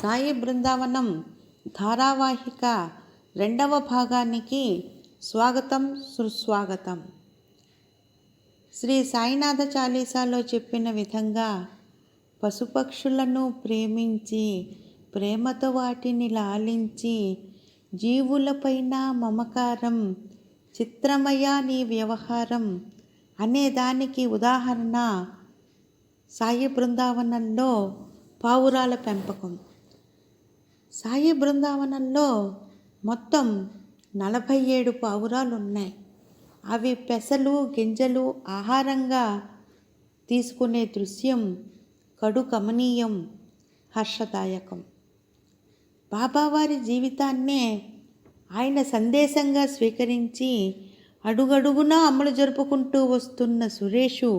సాయి బృందావనం ధారావాహిక 2వ భాగానికి స్వాగతం సుస్వాగతం. శ్రీ సాయినాథ చాలీసాలో చెప్పిన విధంగా పశుపక్షులను ప్రేమించి ప్రేమతో వాటిని లాలించి జీవులపైన మమకారం చిత్రమయ నీ వ్యవహారం అనే దానికి ఉదాహరణ సాయి బృందావనంలో పావురాల పెంపకం. సాయి బృందావనంలో మొత్తం 47 పావురాలు ఉన్నాయి. అవి పెసలు గింజలు ఆహారంగా తీసుకునే దృశ్యం కడు కమనీయం, హర్షదాయకం. బాబావారి జీవితాన్నే ఆయన సందేశంగా స్వీకరించి అడుగడుగునా అమలు జరుపుకుంటూ వస్తున్న సురేషు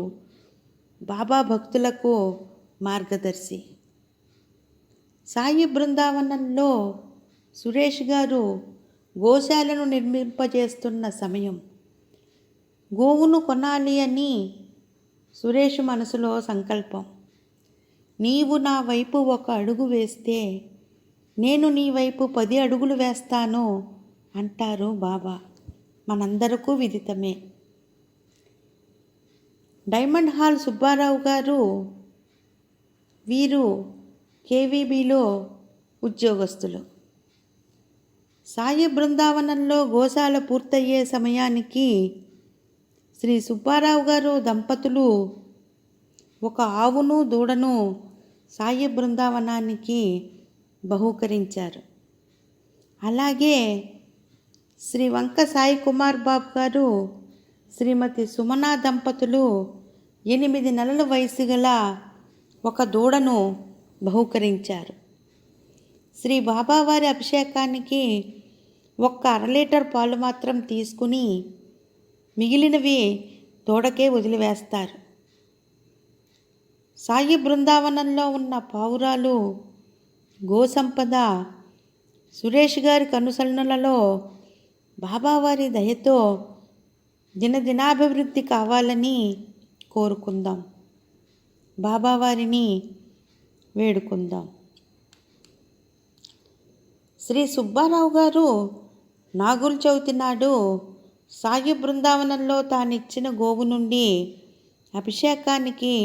బాబా భక్తులకు మార్గదర్శి. సాయి బృందావనంలో సురేష్ గారు గోశాలను నిర్మింపజేస్తున్న సమయం. గోవును కొనాలి అని సురేష్ మనసులో సంకల్పం. నీవు నా వైపు 1 అడుగు వేస్తే నేను నీ వైపు 10 అడుగులు వేస్తాను అంటారు బాబా. మనందరకు విదితమే. డైమండ్ హాల్ సుబ్బారావు గారు వీరు కేవీబీలో ఉద్యోగస్తులు. సాయి బృందావనంలో గోశాల పూర్తయ్యే సమయానికి శ్రీ సుబ్బారావు గారు దంపతులు 1 ఆవును దూడను సాయి బృందావనానికి బహూకరించారు. అలాగే శ్రీ వంక సాయి కుమార్ బాబు గారు శ్రీమతి సుమన దంపతులు 8 నెలల వయసు గల 1 దూడను బహూకరించారు. శ్రీ బాబావారి అభిషేకానికి 1 అర లీటర్ పాలు మాత్రం తీసుకుని మిగిలినవి దూడకే వదిలివేస్తారు. సాయి బృందావనంలో ఉన్న పావురాలు గోసంపద సురేష్ గారి కనుసరణలలో బాబావారి దయతో దినదినాభివృద్ధి కావాలని కోరుకుందాం. బాబావారిని వేడుకుందాం. శ్రీ సుబ్బారావు గారు నాగుల చవితి నాడు సాయి బృందావనంలో తానిచ్చిన గోవు నుండి అభిషేకానికి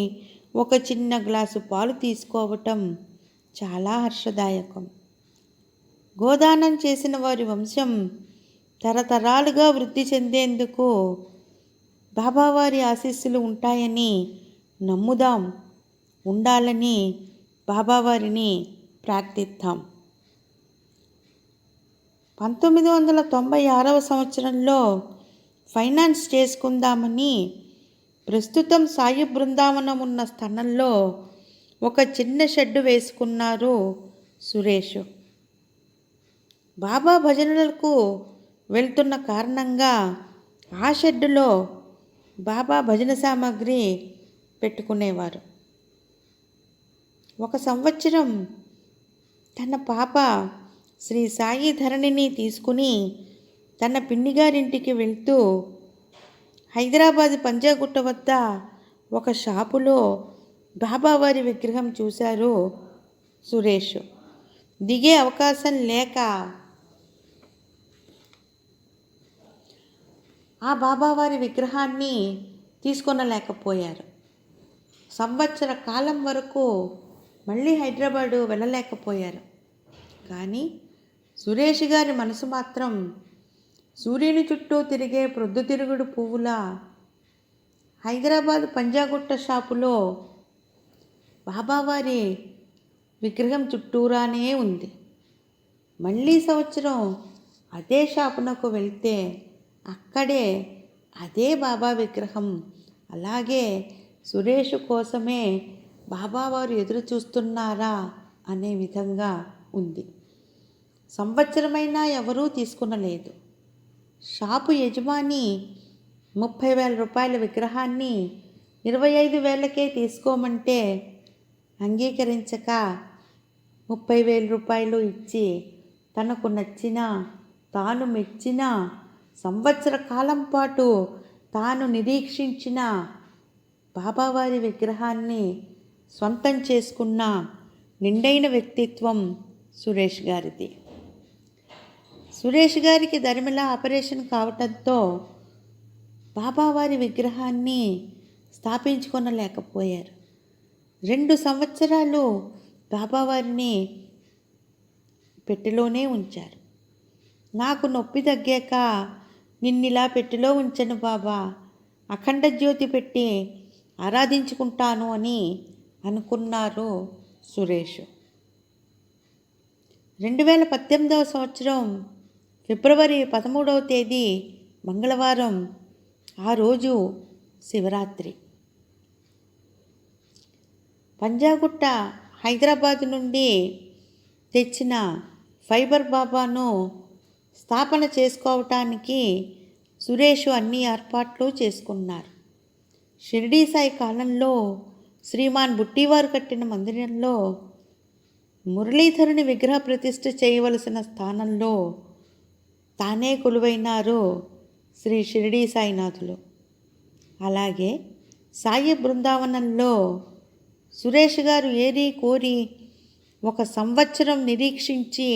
1 చిన్న గ్లాసు పాలు తీసుకోవటం చాలా హర్షదాయకం. గోదానం చేసిన వారి వంశం తరతరాలుగా వృద్ధి చెందేందుకు బాబావారి ఆశీస్సులు ఉంటాయని నమ్ముదాం. ఉండాలని బాబావారిని ప్రార్థిద్దాం. 1996వ సంవత్సరంలో ఫైనాన్స్ చేసుకుందామని ప్రస్తుతం సాయి బృందావనం ఉన్న స్థలంలో 1 చిన్న షెడ్డు వేసుకున్నారు సురేష్. బాబా భజనలకు వెళ్తున్న కారణంగా ఆ షెడ్డులో బాబా భజన సామాగ్రి పెట్టుకునేవారు. 1 సంవత్సరం తన పాప శ్రీ సాయి ధరణిని తీసుకుని తన పిన్నిగారింటికి వెళ్తూ హైదరాబాద్ పంజాగుట్ట వద్ద 1 షాపులో బాబావారి విగ్రహం చూశారు సురేష్. దిగే అవకాశం లేక ఆ బాబావారి విగ్రహాన్ని తీసుకొనలేకపోయారు. సంవత్సర కాలం వరకు మళ్ళీ హైదరాబాదు వెళ్ళలేకపోయారు. కానీ సురేష్ గారి మనసు మాత్రం సూర్యుని చుట్టూ తిరిగే ప్రొద్దుతిరుగుడు పువ్వులా హైదరాబాద్ పంజాగుట్ట షాపులో బాబావారి విగ్రహం చుట్టూరానే ఉంది. మళ్ళీ సంవత్సరం అదే షాపునకు వెళ్తే అక్కడే అదే బాబా విగ్రహం. అలాగే సురేష్ కోసమే బాబావారు ఎదురు చూస్తున్నారా అనే విధంగా ఉంది. సంవత్సరమైనా ఎవరూ తీసుకునలేదు. షాపు యజమాని 30,000 రూపాయల విగ్రహాన్ని 25,000కే తీసుకోమంటే అంగీకరించక 30,000 రూపాయలు ఇచ్చి తనకు నచ్చిన తాను మెచ్చిన సంవత్సర కాలం పాటు తాను నిరీక్షించిన బాబావారి విగ్రహాన్ని సొంతం చేసుకున్న నిండైన వ్యక్తిత్వం సురేష్ గారిది. సురేష్ గారికి దరిమిలా ఆపరేషన్ కావటంతో బాబావారి విగ్రహాన్ని స్థాపించుకొనలేకపోయారు. 2 సంవత్సరాలు బాబావారిని పెట్టెలోనే ఉంచారు. నాకు నొప్పి తగ్గాక నిన్నిలా పెట్టెలో ఉంచను బాబా, అఖండ జ్యోతి పెట్టి ఆరాధించుకుంటాను అని అనుకున్నారు సురేష్. 2018 సంవత్సరం ఫిబ్రవరి 13వ తేదీ మంగళవారం. ఆ రోజు శివరాత్రి. పంజాగుట్ట హైదరాబాద్ నుండి తెచ్చిన ఫైబర్ బాబాను స్థాపన చేసుకోవటానికి సురేష్ అన్ని ఏర్పాట్లు చేసుకున్నారు. షిరిడీ సాయి కాలంలో శ్రీమాన్ బుట్టివారు కట్టిన మందిరంలో మురళీధరుని విగ్రహ ప్రతిష్ఠ చేయవలసిన స్థానంలో తానే కొలువైనారు శ్రీ షిరిడీ సాయినాథులు. అలాగే సాయి బృందావనంలో సురేష్ గారు ఏరి కోరి 1 సంవత్సరం నిరీక్షించి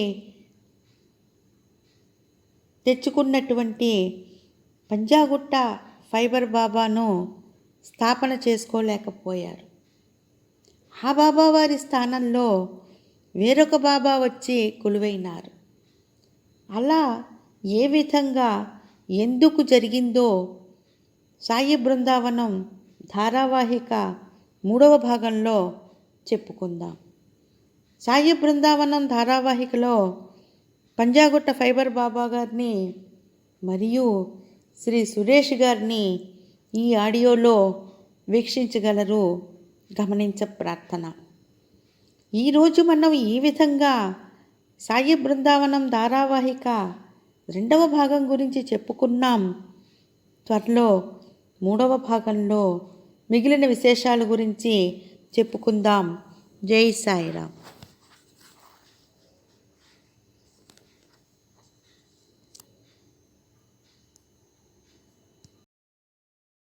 తెచ్చుకున్నటువంటి పంజాగుట్ట ఫైబర్ బాబాను స్థాపన చేసుకోలేకపోయారు. ఆ బాబా వారి స్థానంలో వేరొక బాబా వచ్చి కొలువైనారు. అలా ఏ విధంగా ఎందుకు జరిగిందో సాయి బృందావనం ధారావాహిక 3వ భాగంలో చెప్పుకుందాం. సాయి బృందావనం ధారావాహికలో పంజాగుట్ట ఫైబర్ బాబా గారిని మరియు శ్రీ సురేష్ గారిని ఈ ఆడియోలో వీక్షించగలరు. గమనించ ప్రార్థన. ఈరోజు మనం ఈ విధంగా సాయి బృందావనం ధారావాహిక 2వ భాగం గురించి చెప్పుకున్నాం. త్వరలో 3వ భాగంలో మిగిలిన విశేషాల గురించి చెప్పుకుందాం. జై సాయిరామ్.